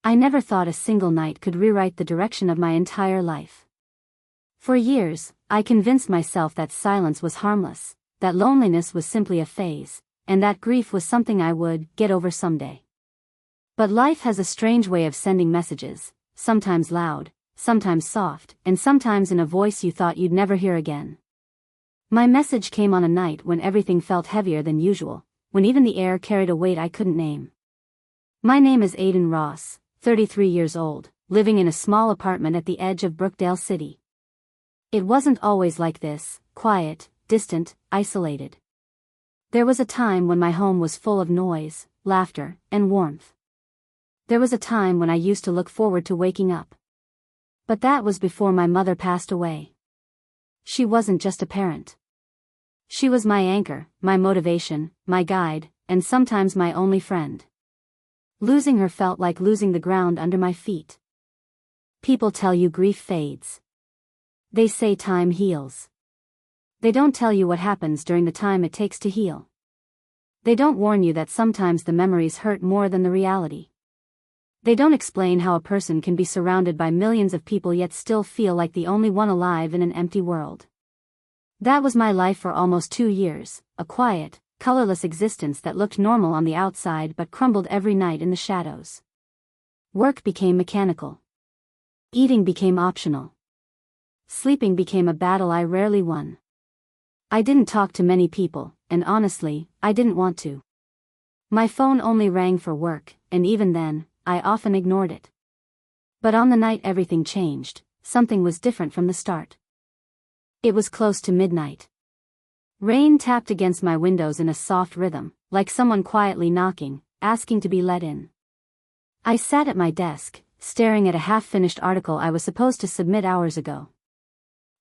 I never thought a single night could rewrite the direction of my entire life. For years, I convinced myself that silence was harmless, that loneliness was simply a phase, and that grief was something I would get over someday. But life has a strange way of sending messages, sometimes loud, sometimes soft, and sometimes in a voice you thought you'd never hear again. My message came on a night when everything felt heavier than usual, when even the air carried a weight I couldn't name. My name is Aiden Ross, 33 years old, living in a small apartment at the edge of Brookdale City. It wasn't always like this, quiet, distant, isolated. There was a time when my home was full of noise, laughter, and warmth. There was a time when I used to look forward to waking up. But that was before my mother passed away. She wasn't just a parent. She was my anchor, my motivation, my guide, and sometimes my only friend. Losing her felt like losing the ground under my feet. People tell you grief fades. They say time heals. They don't tell you what happens during the time it takes to heal. They don't warn you that sometimes the memories hurt more than the reality. They don't explain how a person can be surrounded by millions of people yet still feel like the only one alive in an empty world. That was my life for almost 2 years, a quiet, colorless existence that looked normal on the outside but crumbled every night in the shadows. Work became mechanical. Eating became optional. Sleeping became a battle I rarely won. I didn't talk to many people, and honestly, I didn't want to. My phone only rang for work, and even then, I often ignored it. But on the night everything changed, something was different from the start. It was close to midnight. Rain tapped against my windows in a soft rhythm, like someone quietly knocking, asking to be let in. I sat at my desk, staring at a half-finished article I was supposed to submit hours ago.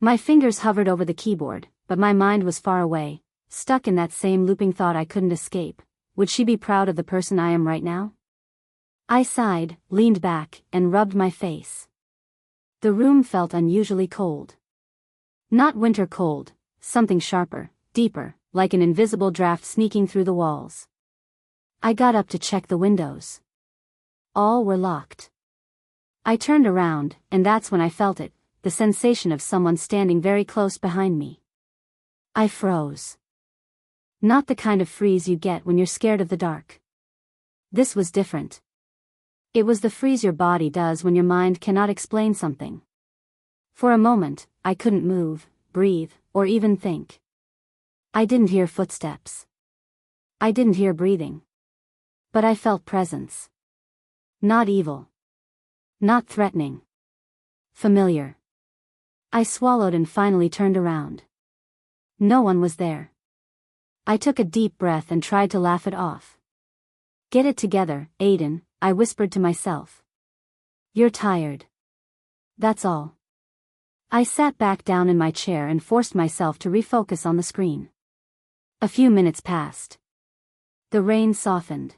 My fingers hovered over the keyboard, but my mind was far away, stuck in that same looping thought I couldn't escape. Would she be proud of the person I am right now? I sighed, leaned back, and rubbed my face. The room felt unusually cold. Not winter cold, something sharper, deeper, like an invisible draft sneaking through the walls. I got up to check the windows. All were locked. I turned around, and that's when I felt it, the sensation of someone standing very close behind me. I froze. Not the kind of freeze you get when you're scared of the dark. This was different. It was the freeze your body does when your mind cannot explain something. For a moment, I couldn't move, breathe, or even think. I didn't hear footsteps. I didn't hear breathing. But I felt presence. Not evil. Not threatening. Familiar. I swallowed and finally turned around. No one was there. I took a deep breath and tried to laugh it off. Get it together, Aiden, I whispered to myself. You're tired. That's all. I sat back down in my chair and forced myself to refocus on the screen. A few minutes passed. The rain softened.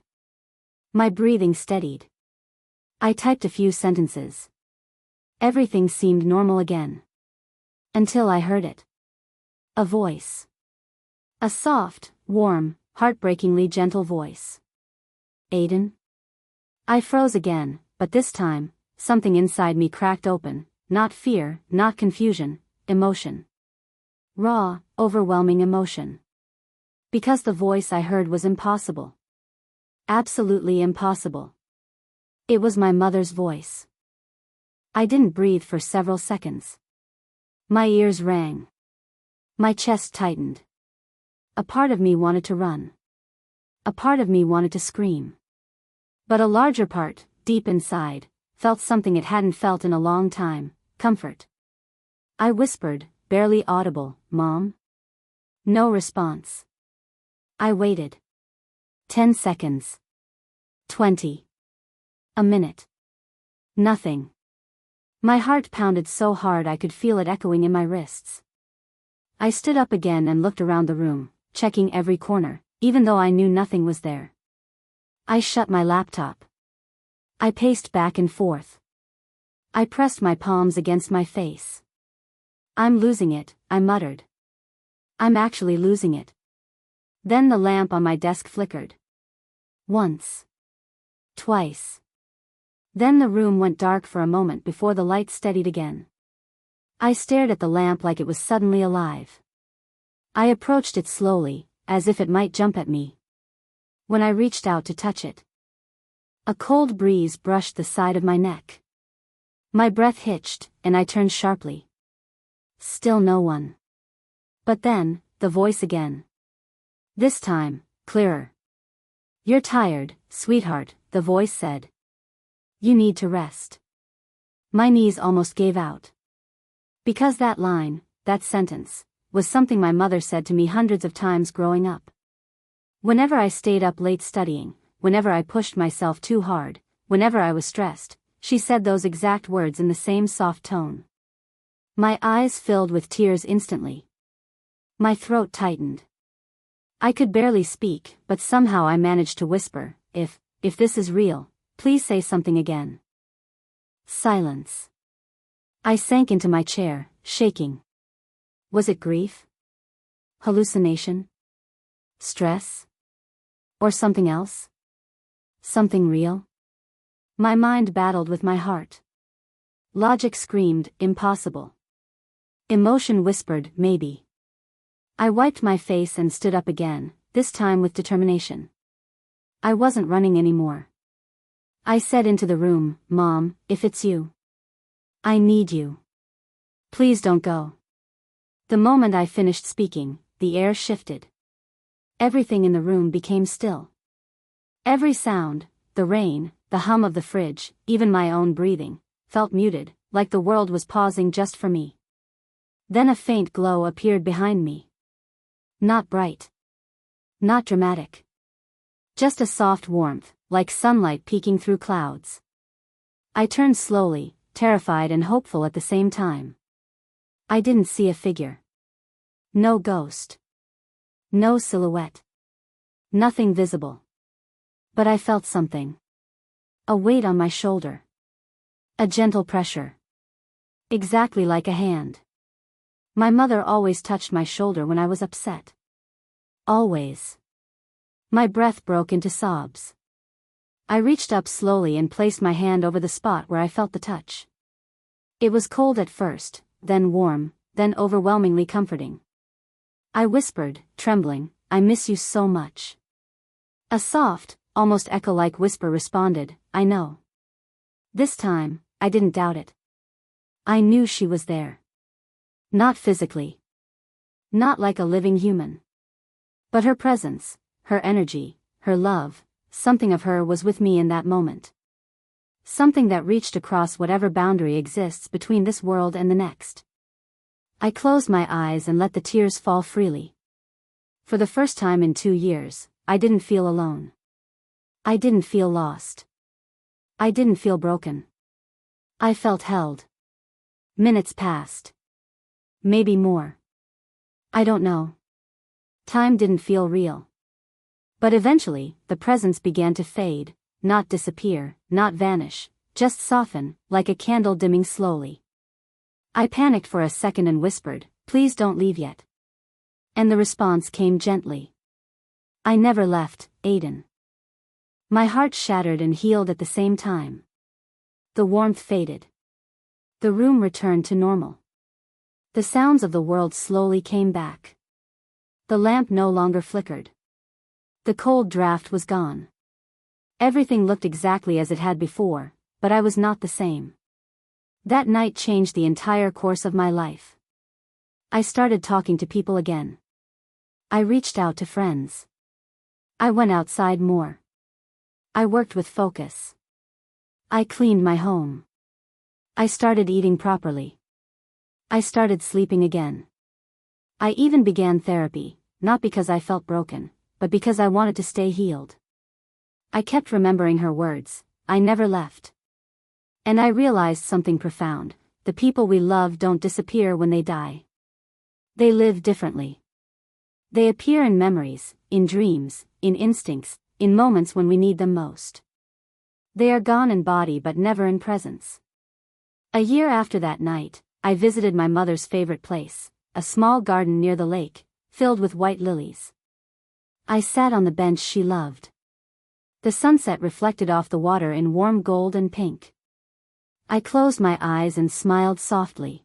My breathing steadied. I typed a few sentences. Everything seemed normal again. Until I heard it. A voice. A soft, warm, heartbreakingly gentle voice. Aiden? I froze again, but this time, something inside me cracked open, not fear, not confusion, emotion. Raw, overwhelming emotion. Because the voice I heard was impossible. Absolutely impossible. It was my mother's voice. I didn't breathe for several seconds. My ears rang. My chest tightened. A part of me wanted to run. A part of me wanted to scream. But a larger part, deep inside, felt something it hadn't felt in a long time, comfort. I whispered, barely audible, "Mom?" No response. I waited. 10 seconds. 20. A minute. Nothing. My heart pounded so hard I could feel it echoing in my wrists. I stood up again and looked around the room, checking every corner, even though I knew nothing was there. I shut my laptop. I paced back and forth. I pressed my palms against my face. I'm losing it, I muttered. I'm actually losing it. Then the lamp on my desk flickered. Once. Twice. Then the room went dark for a moment before the light steadied again. I stared at the lamp like it was suddenly alive. I approached it slowly, as if it might jump at me. When I reached out to touch it, a cold breeze brushed the side of my neck. My breath hitched, and I turned sharply. Still no one. But then, the voice again. This time, clearer. "You're tired, sweetheart," the voice said. "You need to rest." My knees almost gave out. Because that line, that sentence, was something my mother said to me hundreds of times growing up. Whenever I stayed up late studying, whenever I pushed myself too hard, whenever I was stressed, she said those exact words in the same soft tone. My eyes filled with tears instantly. My throat tightened. I could barely speak, but somehow I managed to whisper, if this is real, please say something again." Silence. I sank into my chair, shaking. Was it grief? Hallucination? Stress? Or something else? Something real? My mind battled with my heart. Logic screamed, impossible. Emotion whispered, maybe. I wiped my face and stood up again, this time with determination. I wasn't running anymore. I said into the room, "Mom, if it's you, I need you. Please don't go." The moment I finished speaking, the air shifted. Everything in the room became still. Every sound, the rain, the hum of the fridge, even my own breathing, felt muted, like the world was pausing just for me. Then a faint glow appeared behind me. Not bright. Not dramatic. Just a soft warmth, like sunlight peeking through clouds. I turned slowly, terrified and hopeful at the same time. I didn't see a figure. No ghost. No silhouette. Nothing visible. But I felt something. A weight on my shoulder. A gentle pressure. Exactly like a hand. My mother always touched my shoulder when I was upset. Always. My breath broke into sobs. I reached up slowly and placed my hand over the spot where I felt the touch. It was cold at first, then warm, then overwhelmingly comforting. I whispered, trembling, "I miss you so much." A soft, almost echo-like whisper responded, "I know." This time, I didn't doubt it. I knew she was there. Not physically. Not like a living human. But her presence, her energy, her love, something of her was with me in that moment. Something that reached across whatever boundary exists between this world and the next. I closed my eyes and let the tears fall freely. For the first time in 2 years, I didn't feel alone. I didn't feel lost. I didn't feel broken. I felt held. Minutes passed. Maybe more. I don't know. Time didn't feel real. But eventually, the presence began to fade, not disappear, not vanish, just soften, like a candle dimming slowly. I panicked for a second and whispered, "Please don't leave yet." And the response came gently. "I never left, Aiden." My heart shattered and healed at the same time. The warmth faded. The room returned to normal. The sounds of the world slowly came back. The lamp no longer flickered. The cold draft was gone. Everything looked exactly as it had before, but I was not the same. That night changed the entire course of my life. I started talking to people again. I reached out to friends. I went outside more. I worked with focus. I cleaned my home. I started eating properly. I started sleeping again. I even began therapy, not because I felt broken, but because I wanted to stay healed. I kept remembering her words, "I never left." And I realized something profound: the people we love don't disappear when they die. They live differently. They appear in memories, in dreams, in instincts, in moments when we need them most. They are gone in body but never in presence. A year after that night, I visited my mother's favorite place, a small garden near the lake, filled with white lilies. I sat on the bench she loved. The sunset reflected off the water in warm gold and pink. I closed my eyes and smiled softly.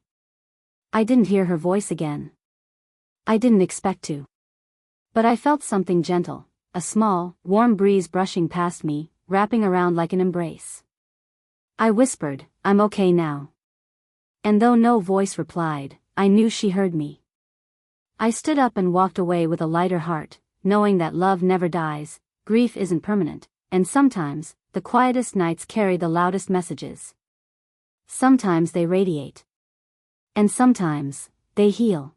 I didn't hear her voice again. I didn't expect to. But I felt something gentle, a small, warm breeze brushing past me, wrapping around like an embrace. I whispered, "I'm okay now." And though no voice replied, I knew she heard me. I stood up and walked away with a lighter heart, knowing that love never dies, grief isn't permanent, and sometimes, the quietest nights carry the loudest messages. Sometimes they radiate. And sometimes, they heal.